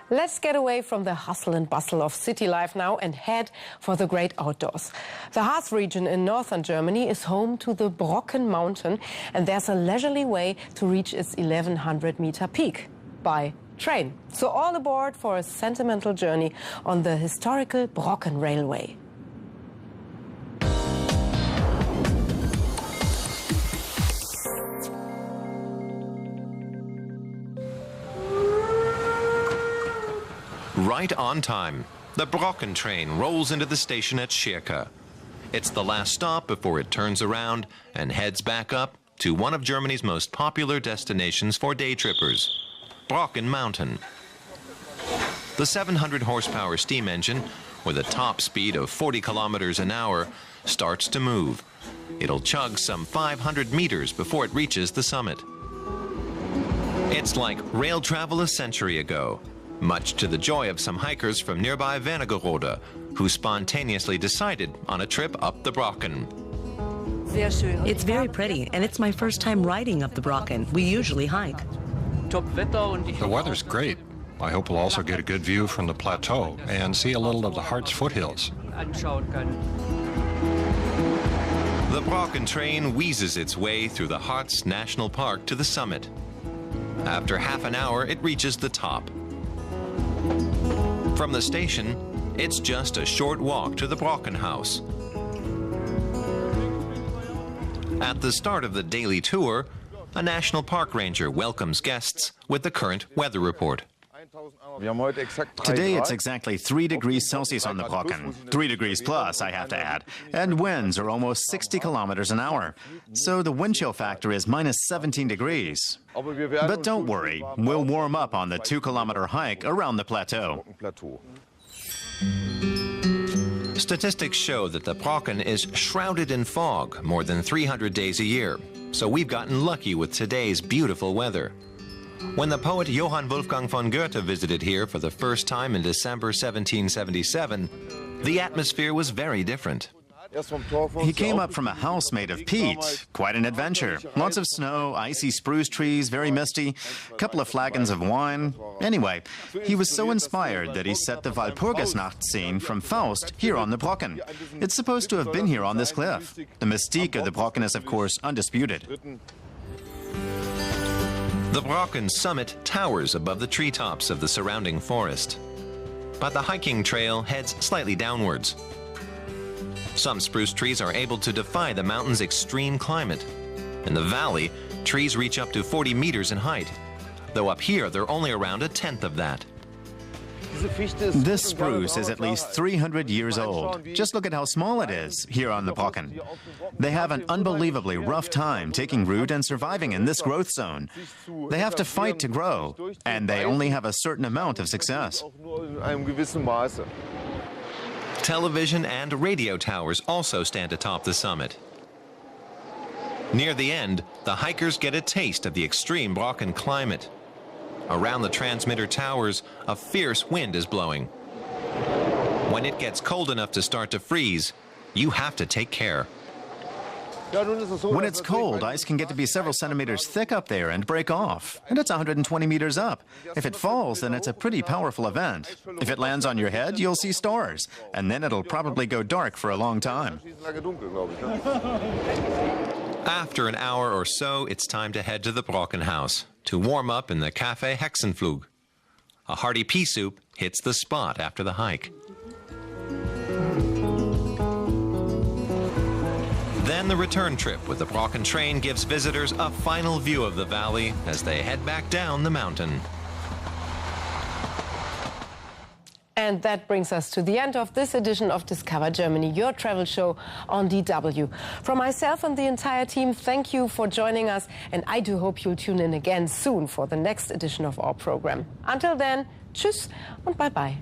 Let's get away from the hustle and bustle of city life now and head for the great outdoors. The Harz region in northern Germany is home to the Brocken mountain, and there's a leisurely way to reach its 1100-meter peak by train. So all aboard for a sentimental journey on the historical Brocken Railway. Right on time, the Brocken train rolls into the station at Schirke. It's the last stop before it turns around and heads back up to one of Germany's most popular destinations for day trippers, Brocken Mountain. The 700 horsepower steam engine, with a top speed of 40 kilometers an hour, starts to move. It'll chug some 500 meters before it reaches the summit. It's like rail travel a century ago, much to the joy of some hikers from nearby Wernigerode, who spontaneously decided on a trip up the Brocken. It's very pretty, and it's my first time riding up the Brocken. We usually hike. The weather's great. I hope we'll also get a good view from the plateau and see a little of the Harz foothills. The Brocken train wheezes its way through the Harz National Park to the summit. After half an hour, it reaches the top. From the station, it's just a short walk to the Brocken House. At the start of the daily tour, a national park ranger welcomes guests with the current weather report. Today it's exactly 3 degrees Celsius on the Brocken, 3 degrees plus, I have to add, and winds are almost 60 kilometers an hour. So the wind chill factor is minus 17 degrees. But don't worry, we'll warm up on the 2-kilometer hike around the plateau. Statistics show that the Brocken is shrouded in fog more than 300 days a year, so we've gotten lucky with today's beautiful weather. When the poet Johann Wolfgang von Goethe visited here for the first time in December 1777, the atmosphere was very different. He came up from a house made of peat. Quite an adventure. Lots of snow, icy spruce trees, very misty, a couple of flagons of wine. Anyway, he was so inspired that he set the Walpurgisnacht scene from Faust here on the Brocken. It's supposed to have been here on this cliff. The mystique of the Brocken is, of course, undisputed. The Brocken summit towers above the treetops of the surrounding forest. But the hiking trail heads slightly downwards. Some spruce trees are able to defy the mountain's extreme climate. In the valley, trees reach up to 40 meters in height, though up here they're only around a tenth of that. This spruce is at least 300 years old. Just look at how small it is here on the Brocken. They have an unbelievably rough time taking root and surviving in this growth zone. They have to fight to grow, and they only have a certain amount of success. Television and radio towers also stand atop the summit. Near the end, the hikers get a taste of the extreme Brocken climate. Around the transmitter towers, a fierce wind is blowing. When it gets cold enough to start to freeze, you have to take care. When it's cold, ice can get to be several centimeters thick up there and break off. And it's 120 meters up. If it falls, then it's a pretty powerful event. If it lands on your head, you'll see stars. And then it'll probably go dark for a long time. After an hour or so, it's time to head to the Brocken House to warm up in the Café Hexenflug. A hearty pea soup hits the spot after the hike. Then the return trip with the Brocken train gives visitors a final view of the valley as they head back down the mountain. And that brings us to the end of this edition of Discover Germany, your travel show on DW. From myself and the entire team, thank you for joining us, and I do hope you'll tune in again soon for the next edition of our program. Until then, tschüss und bye-bye.